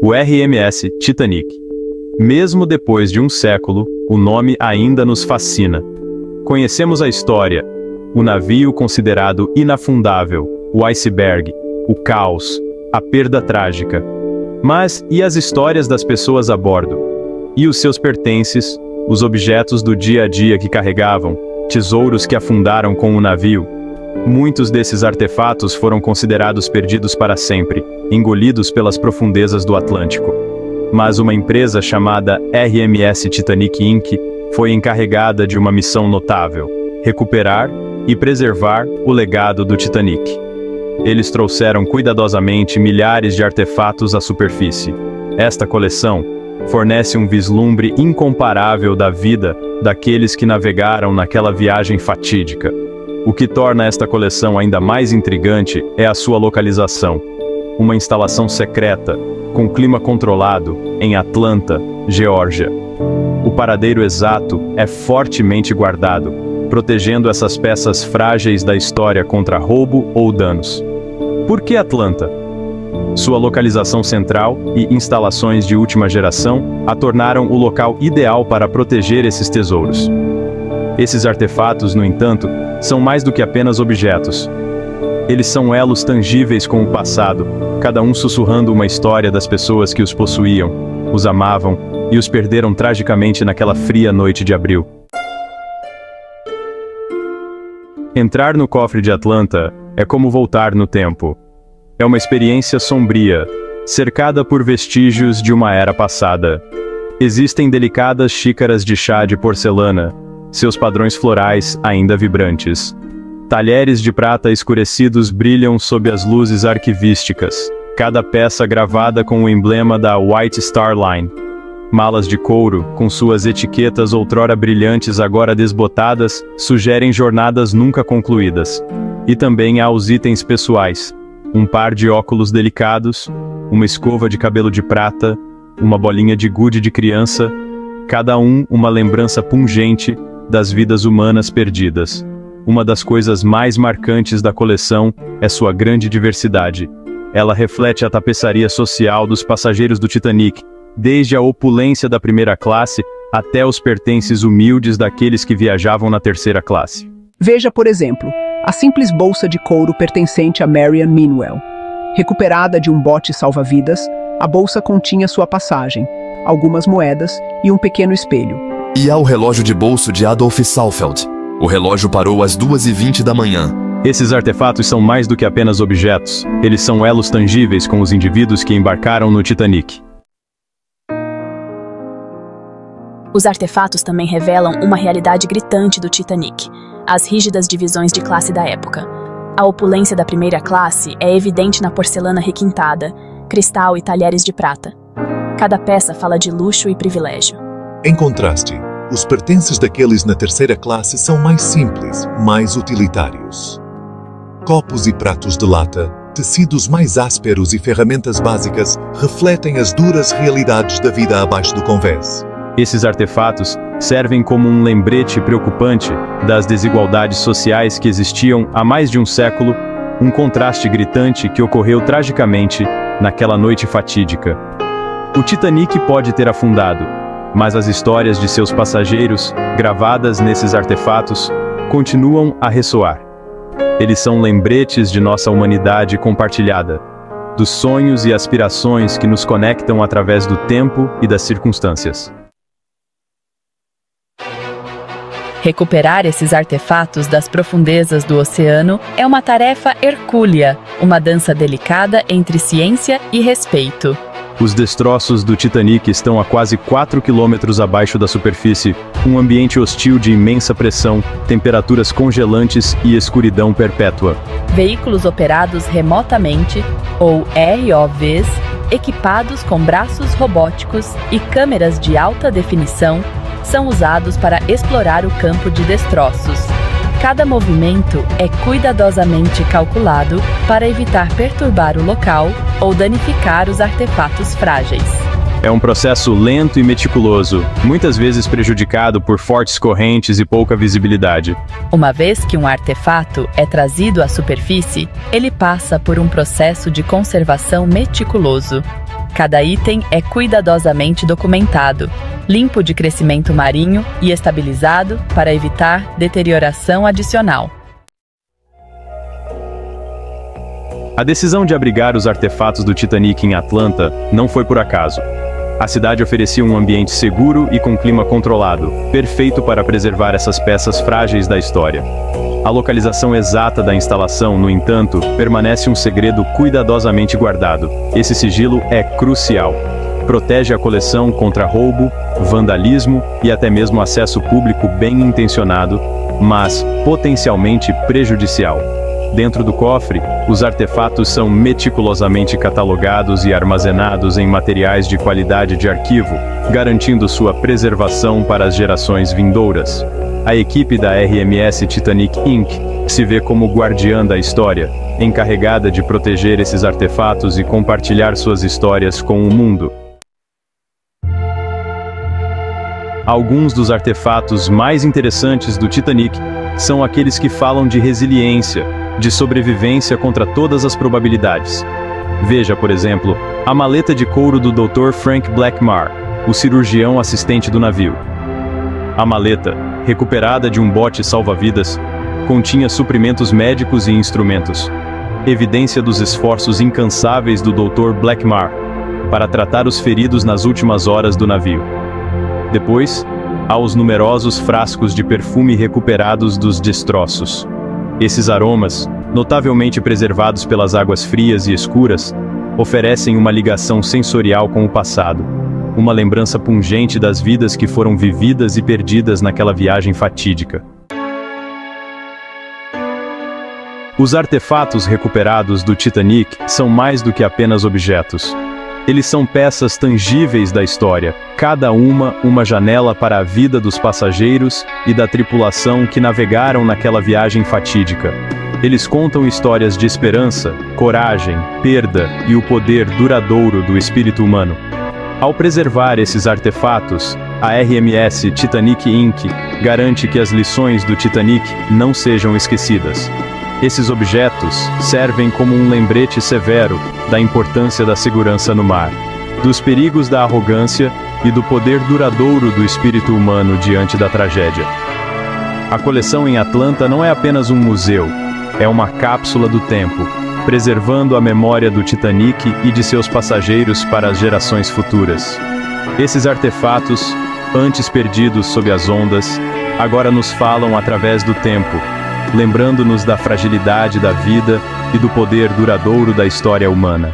o RMS Titanic. Mesmo depois de um século, o nome ainda nos fascina. Conhecemos a história, o navio considerado inafundável, o iceberg, o caos, a perda trágica. Mas e as histórias das pessoas a bordo? E os seus pertences, os objetos do dia a dia que carregavam, tesouros que afundaram com o navio? Muitos desses artefatos foram considerados perdidos para sempre, engolidos pelas profundezas do Atlântico. Mas uma empresa chamada RMS Titanic Inc. foi encarregada de uma missão notável: recuperar e preservar o legado do Titanic. Eles trouxeram cuidadosamente milhares de artefatos à superfície. Esta coleção fornece um vislumbre incomparável da vida daqueles que navegaram naquela viagem fatídica. O que torna esta coleção ainda mais intrigante é a sua localização. Uma instalação secreta, com clima controlado, em Atlanta, Geórgia. O paradeiro exato é fortemente guardado, protegendo essas peças frágeis da história contra roubo ou danos. Por que Atlanta? Sua localização central e instalações de última geração a tornaram o local ideal para proteger esses tesouros. Esses artefatos, no entanto, são mais do que apenas objetos. Eles são elos tangíveis com o passado, cada um sussurrando uma história das pessoas que os possuíam, os amavam e os perderam tragicamente naquela fria noite de abril. Entrar no cofre de Atlanta é como voltar no tempo. É uma experiência sombria, cercada por vestígios de uma era passada. Existem delicadas xícaras de chá de porcelana, seus padrões florais ainda vibrantes. Talheres de prata escurecidos brilham sob as luzes arquivísticas, cada peça gravada com o emblema da White Star Line. Malas de couro, com suas etiquetas outrora brilhantes agora desbotadas, sugerem jornadas nunca concluídas. E também há os itens pessoais: um par de óculos delicados, uma escova de cabelo de prata, uma bolinha de gude de criança, cada um uma lembrança pungente das vidas humanas perdidas. Uma das coisas mais marcantes da coleção é sua grande diversidade. Ela reflete a tapeçaria social dos passageiros do Titanic, desde a opulência da primeira classe até os pertences humildes daqueles que viajavam na terceira classe. Veja, por exemplo, a simples bolsa de couro pertencente a Marian Meanwell. Recuperada de um bote salva-vidas, a bolsa continha sua passagem, algumas moedas e um pequeno espelho. E há o relógio de bolso de Adolf Saalfeld. O relógio parou às 2h20 da manhã. Esses artefatos são mais do que apenas objetos. Eles são elos tangíveis com os indivíduos que embarcaram no Titanic. Os artefatos também revelam uma realidade gritante do Titanic: as rígidas divisões de classe da época. A opulência da primeira classe é evidente na porcelana requintada, cristal e talheres de prata. Cada peça fala de luxo e privilégio. Em contraste, os pertences daqueles na terceira classe são mais simples, mais utilitários. Copos e pratos de lata, tecidos mais ásperos e ferramentas básicas refletem as duras realidades da vida abaixo do convés. Esses artefatos servem como um lembrete preocupante das desigualdades sociais que existiam há mais de um século, um contraste gritante que ocorreu tragicamente naquela noite fatídica. O Titanic pode ter afundado, mas as histórias de seus passageiros, gravadas nesses artefatos, continuam a ressoar. Eles são lembretes de nossa humanidade compartilhada, dos sonhos e aspirações que nos conectam através do tempo e das circunstâncias. Recuperar esses artefatos das profundezas do oceano é uma tarefa hercúlea, uma dança delicada entre ciência e respeito. Os destroços do Titanic estão a quase 4 quilômetros abaixo da superfície, um ambiente hostil de imensa pressão, temperaturas congelantes e escuridão perpétua. Veículos operados remotamente, ou ROVs, equipados com braços robóticos e câmeras de alta definição, são usados para explorar o campo de destroços. Cada movimento é cuidadosamente calculado para evitar perturbar o local ou danificar os artefatos frágeis. É um processo lento e meticuloso, muitas vezes prejudicado por fortes correntes e pouca visibilidade. Uma vez que um artefato é trazido à superfície, ele passa por um processo de conservação meticuloso. Cada item é cuidadosamente documentado, limpo de crescimento marinho e estabilizado para evitar deterioração adicional. A decisão de abrigar os artefatos do Titanic em Atlanta não foi por acaso. A cidade oferecia um ambiente seguro e com clima controlado, perfeito para preservar essas peças frágeis da história. A localização exata da instalação, no entanto, permanece um segredo cuidadosamente guardado. Esse sigilo é crucial. Protege a coleção contra roubo, vandalismo e até mesmo acesso público bem intencionado, mas potencialmente prejudicial. Dentro do cofre, os artefatos são meticulosamente catalogados e armazenados em materiais de qualidade de arquivo, garantindo sua preservação para as gerações vindouras. A equipe da RMS Titanic Inc. se vê como guardiã da história, encarregada de proteger esses artefatos e compartilhar suas histórias com o mundo. Alguns dos artefatos mais interessantes do Titanic são aqueles que falam de resiliência, de sobrevivência contra todas as probabilidades. Veja, por exemplo, a maleta de couro do Dr. Frank Blackmar, o cirurgião assistente do navio. A maleta, recuperada de um bote salva-vidas, continha suprimentos médicos e instrumentos, evidência dos esforços incansáveis do Dr. Blackmar para tratar os feridos nas últimas horas do navio. Depois, há os numerosos frascos de perfume recuperados dos destroços. Esses aromas, notavelmente preservados pelas águas frias e escuras, oferecem uma ligação sensorial com o passado, uma lembrança pungente das vidas que foram vividas e perdidas naquela viagem fatídica. Os artefatos recuperados do Titanic são mais do que apenas objetos. Eles são peças tangíveis da história, cada uma janela para a vida dos passageiros e da tripulação que navegaram naquela viagem fatídica. Eles contam histórias de esperança, coragem, perda e o poder duradouro do espírito humano. Ao preservar esses artefatos, a RMS Titanic Inc. garante que as lições do Titanic não sejam esquecidas. Esses objetos servem como um lembrete severo da importância da segurança no mar, dos perigos da arrogância e do poder duradouro do espírito humano diante da tragédia. A coleção em Atlanta não é apenas um museu, é uma cápsula do tempo, preservando a memória do Titanic e de seus passageiros para as gerações futuras. Esses artefatos, antes perdidos sob as ondas, agora nos falam através do tempo, lembrando-nos da fragilidade da vida e do poder duradouro da história humana.